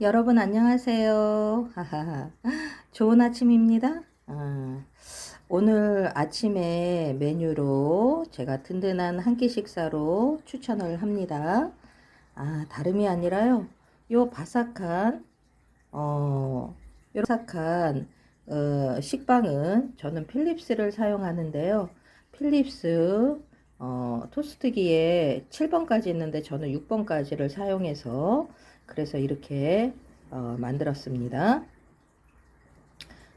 여러분 안녕하세요. 하하하. 좋은 아침입니다. 오늘 아침에 메뉴로 제가 든든한 한 끼 식사로 추천을 합니다. 다름이 아니라요. 요 바삭한 어, 요 바삭한 식빵은 저는 필립스를 사용하는데요. 필립스 토스트기에 7번까지 있는데 저는 6번까지를 사용해서 그래서 이렇게 만들었습니다.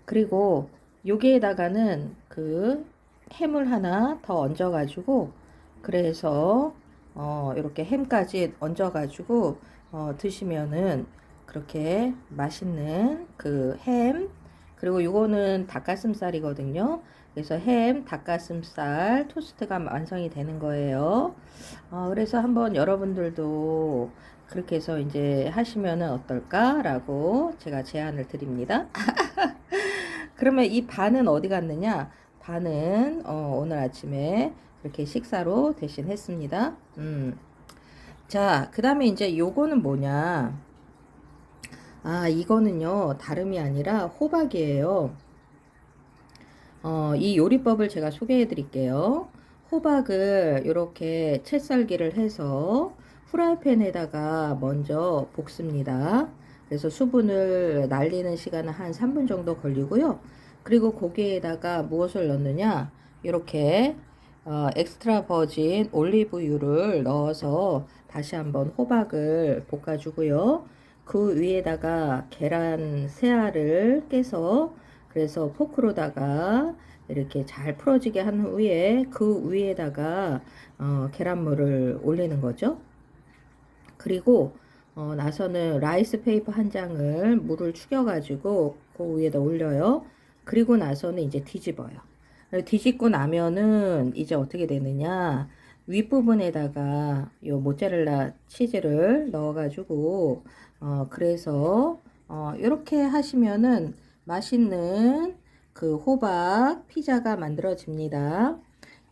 그리고 여기에다가는 그 햄을 하나 더 얹어 가지고 그래서 이렇게 햄까지 얹어 가지고 드시면은 그렇게 맛있는 그 햄, 그리고 요거는 닭가슴살이거든요. 그래서 햄, 닭가슴살 토스트가 완성이 되는 거예요. 그래서 한번 여러분들도 그렇게 해서 이제 하시면은 어떨까라고 제가 제안을 드립니다. 그러면 이 반은 어디 갔느냐? 반은 오늘 아침에 이렇게 식사로 대신했습니다. 자, 그 다음에 이제 요거는 뭐냐? 이거는요 다름이 아니라 호박이에요. 이 요리법을 제가 소개해 드릴게요. 호박을 이렇게 채 썰기를 해서 후라이팬에다가 먼저 볶습니다. 그래서 수분을 날리는 시간은 한 3분 정도 걸리고요. 그리고 거기에다가 무엇을 넣느냐? 이렇게 엑스트라 버진 올리브유를 넣어서 다시 한번 호박을 볶아주고요. 그 위에다가 계란 세 알을 깨서 그래서 포크로다가 이렇게 잘 풀어지게 한 후에 그 위에다가 계란물을 올리는 거죠. 그리고 나서는 라이스 페이퍼 한 장을 물을 축여가지고 그 위에다 올려요. 그리고 나서는 이제 뒤집어요. 뒤집고 나면은 이제 어떻게 되느냐? 윗부분에다가 요 모짜렐라 치즈를 넣어가지고 그래서 이렇게 하시면은 맛있는 그 호박 피자가 만들어집니다.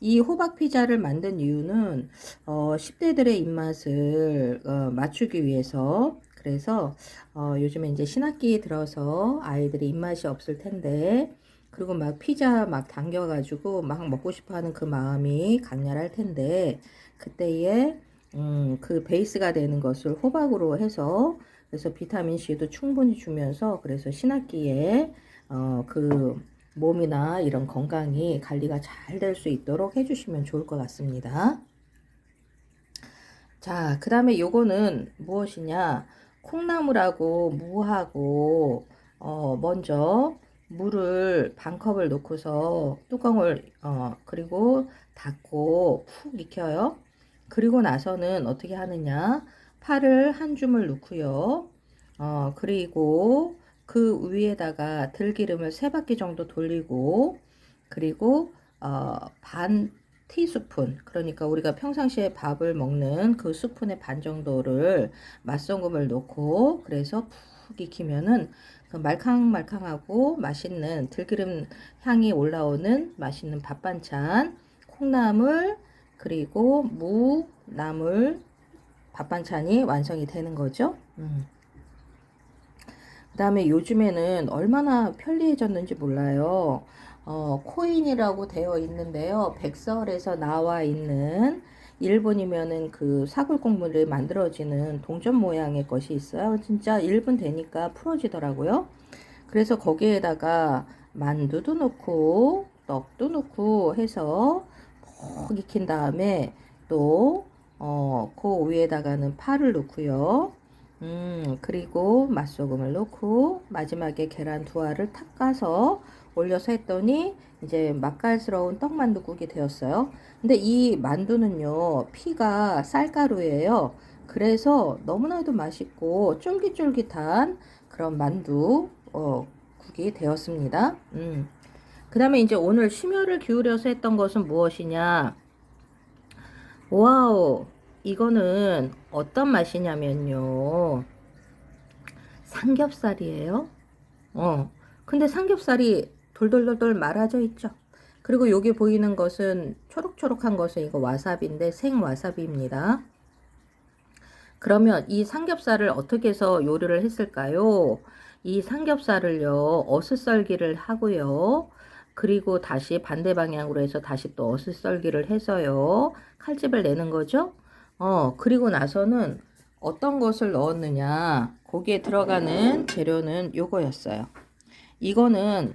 이 호박 피자를 만든 이유는 10대들의 입맛을 맞추기 위해서, 그래서 요즘에 이제 신학기에 들어서 아이들이 입맛이 없을 텐데, 그리고 막 피자 막 당겨가지고 막 먹고 싶어 하는 그 마음이 강렬할 텐데, 그때에 그 베이스가 되는 것을 호박으로 해서 그래서 비타민 C도 충분히 주면서 그래서 신학기에 그 몸이나 이런 건강이 관리가 잘 될 수 있도록 해주시면 좋을 것 같습니다. 자, 그 다음에 요거는 무엇이냐? 콩나물하고 무하고 먼저 물을 반 컵을 넣고서 뚜껑을 그리고 닫고 푹 익혀요. 그리고 나서는 어떻게 하느냐? 파를 한 줌을 넣고요. 그리고 그 위에다가 들기름을 3바퀴 정도 돌리고 그리고 반 티스푼, 그러니까 우리가 평상시에 밥을 먹는 그 스푼의 반 정도를 맛소금을 넣고 그래서 푹 익히면은 그 말캉말캉하고 맛있는 들기름 향이 올라오는 맛있는 밥 반찬, 콩나물 그리고 무, 나물 밥 반찬이 완성이 되는 거죠. 그 다음에 요즘에는 얼마나 편리해졌는지 몰라요. 코인이라고 되어 있는데요. 백설에서 나와 있는 일본이면은 그 사골국물이 만들어지는 동전 모양의 것이 있어요. 진짜 1분 되니까 풀어지더라고요. 그래서 거기에다가 만두도 넣고 떡도 넣고 해서 푹 익힌 다음에 또 그 위에다가는 파를 넣고요. 그리고 맛소금을 넣고 마지막에 계란 2알을 탁 까서 올려서 했더니 이제 맛깔스러운 떡만두국이 되었어요. 근데 이 만두는요, 피가 쌀가루예요. 그래서 너무나도 맛있고 쫄깃쫄깃한 그런 만두 국이 되었습니다. 그 다음에 이제 오늘 심혈을 기울여서 했던 것은 무엇이냐? 와우, 이거는 어떤 맛이냐면요. 삼겹살이에요. 근데 삼겹살이 돌돌돌돌 말아져 있죠. 그리고 여기 보이는 것은 초록초록한 것은 이거 와사비인데 생와사비입니다. 그러면 이 삼겹살을 어떻게 해서 요리를 했을까요? 이 삼겹살을요, 어슷썰기를 하고요. 그리고 다시 반대 방향으로 해서 다시 또 어슷썰기를 해서요. 칼집을 내는 거죠. 그리고 나서는 어떤 것을 넣었느냐. 거기에 들어가는 재료는 요거였어요. 이거는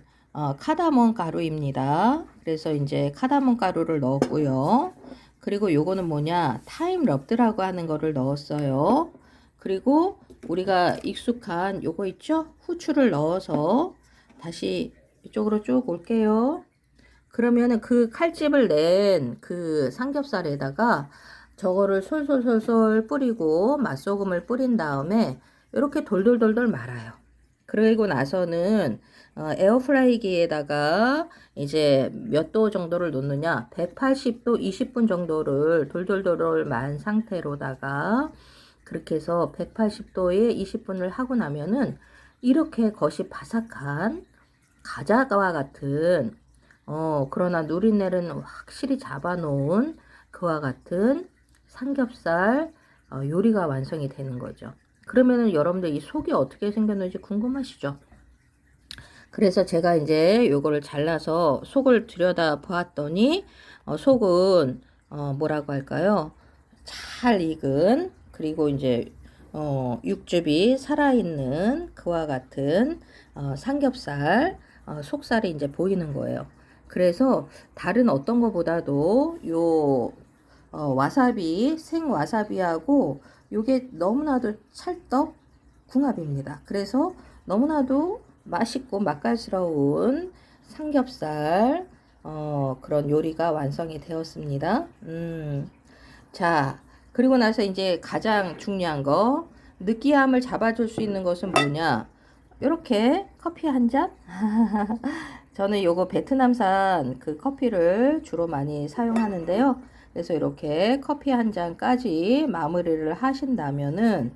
카다몬 가루입니다. 그래서 이제 카다몬 가루를 넣었고요. 그리고 요거는 뭐냐, 타임 럽드라고 하는 거를 넣었어요. 그리고 우리가 익숙한 요거 있죠? 후추를 넣어서 다시 이쪽으로 쭉 올게요. 그러면은 그 칼집을 낸 그 삼겹살에다가 저거를 솔솔솔솔 뿌리고 맛소금을 뿌린 다음에 이렇게 돌돌돌돌 말아요. 그리고 나서는 에어프라이기에다가 이제 몇 도 정도를 놓느냐, 180도 20분 정도를 돌돌돌돌 만 상태로다가 그렇게 해서 180도에 20분을 하고 나면은 이렇게 겉이 바삭한 가자와 같은 그러나 누린내는 확실히 잡아놓은 그와 같은 삼겹살 요리가 완성이 되는 거죠. 그러면은 여러분들 이 속이 어떻게 생겼는지 궁금하시죠? 그래서 제가 이제 요거를 잘라서 속을 들여다 보았더니 속은 뭐라고 할까요? 잘 익은, 그리고 이제 육즙이 살아있는 그와 같은 삼겹살 속살이 이제 보이는 거예요. 그래서 다른 어떤 것보다도 요 와사비, 생 와사비하고 요게 너무나도 찰떡 궁합입니다. 그래서 너무나도 맛있고 맛깔스러운 삼겹살 그런 요리가 완성이 되었습니다. 자, 그리고 나서 이제 가장 중요한 거, 느끼함을 잡아줄 수 있는 것은 뭐냐? 이렇게 커피 한 잔? 저는 요거 베트남산 그 커피를 주로 많이 사용하는데요. 그래서 이렇게 커피 한 잔까지 마무리를 하신다면은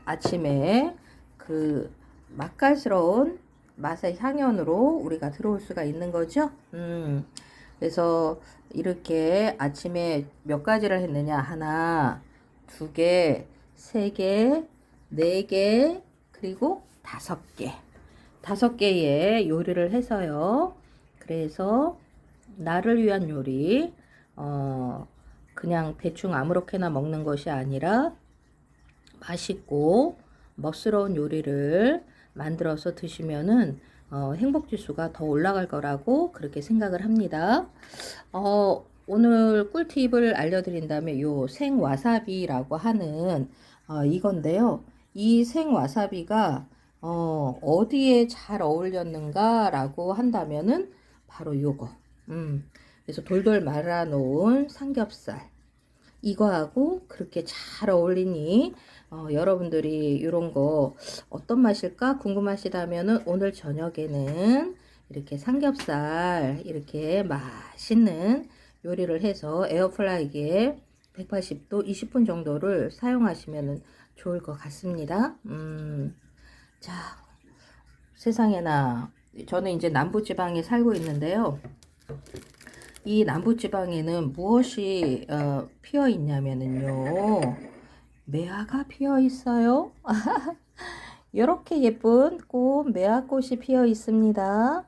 아침에 그 맛깔스러운 맛의 향연으로 우리가 들어올 수가 있는 거죠. 그래서 이렇게 아침에 몇 가지를 했느냐? 하나, 두 개, 세 개, 네 개, 그리고 5개. 5개의 요리를 해서요. 그래서 나를 위한 요리, 그냥 대충 아무렇게나 먹는 것이 아니라 맛있고 멋스러운 요리를 만들어서 드시면은 행복 지수가 더 올라갈 거라고 그렇게 생각을 합니다. 오늘 꿀팁을 알려드린다면 요 생와사비라고 하는 이건데요. 이 생와사비가 어디에 잘 어울렸는가 라고 한다면은 바로 요거. 그래서 돌돌 말아 놓은 삼겹살. 이거하고 그렇게 잘 어울리니 여러분들이 이런 거 어떤 맛일까 궁금하시다면은 오늘 저녁에는 이렇게 삼겹살 이렇게 맛있는 요리를 해서 에어프라이기에 180도 20분 정도를 사용하시면 좋을 것 같습니다. 자, 세상에나 저는 이제 남부지방에 살고 있는데요. 이 남부지방에는 무엇이 피어 있냐면요, 매화가 피어 있어요. 이렇게 예쁜 꽃, 매화꽃이 피어 있습니다.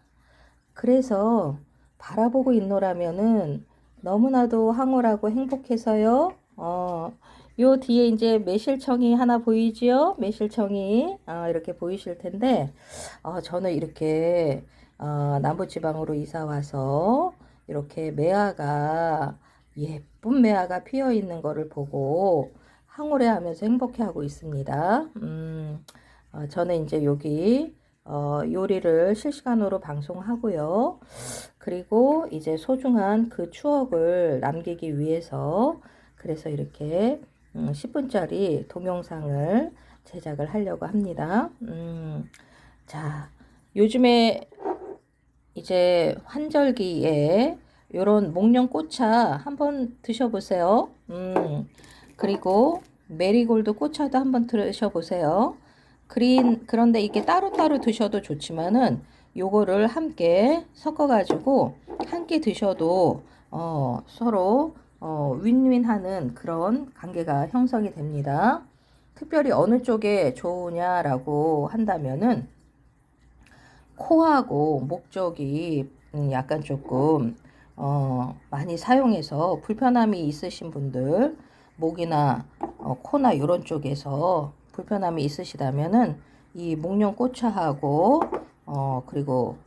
그래서 바라보고 있노라면은 너무나도 황홀하고 행복해서요. 요 뒤에 이제 매실청이 하나 보이지요? 매실청이 이렇게 보이실 텐데 저는 이렇게 남부지방으로 이사 와서 이렇게 매화가 예쁜 매화가 피어 있는 거를 보고 황홀해 하면서 행복해 하고 있습니다. 저는 이제 여기 요리를 실시간으로 방송하고요. 그리고 이제 소중한 그 추억을 남기기 위해서 그래서 이렇게 10분짜리 동영상을 제작을 하려고 합니다. 자, 요즘에 이제 환절기에 요런 목련 꽃차 한번 드셔보세요. 그리고 메리골드 꽃차도 한번 드셔보세요. 그런데 이게 따로따로 드셔도 좋지만은 요거를 함께 섞어가지고 함께 드셔도 서로 윈윈하는 그런 관계가 형성이 됩니다. 특별히 어느 쪽에 좋으냐라고 한다면은 코하고 목 쪽이 약간 조금 많이 사용해서 불편함이 있으신 분들, 목이나 코나 이런 쪽에서 불편함이 있으시다면은 이 목련 꽃차하고 그리고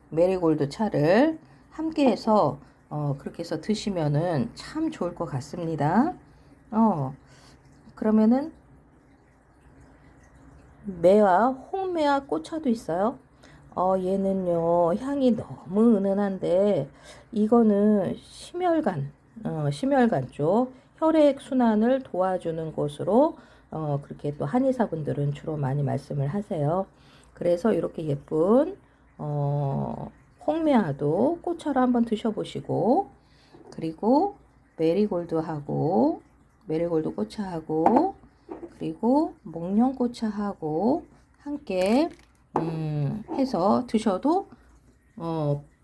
메리골드 차를 함께 해서 그렇게 해서 드시면은 참 좋을 것 같습니다. 그러면은 매와 홍매와 꽃차도 있어요. 얘는요, 향이 너무 은은한데, 이거는 심혈관 쪽, 혈액 순환을 도와주는 곳으로, 그렇게 또 한의사분들은 주로 많이 말씀을 하세요. 그래서 이렇게 예쁜, 홍매화도 꽃차로 한번 드셔보시고, 그리고 메리골드 꽃차하고, 그리고 목련꽃차하고 함께 해서 드셔도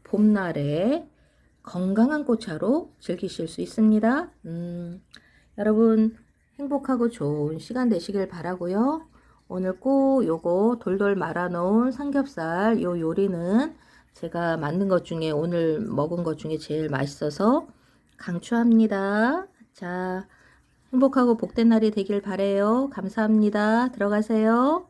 봄날에 건강한 꽃차로 즐기실 수 있습니다. 여러분 행복하고 좋은 시간 되시길 바라고요. 오늘 꼭 요거 돌돌 말아 놓은 삼겹살 요 요리는 제가 만든 것 중에 오늘 먹은 것 중에 제일 맛있어서 강추합니다. 자, 행복하고 복된 날이 되길 바래요. 감사합니다. 들어가세요.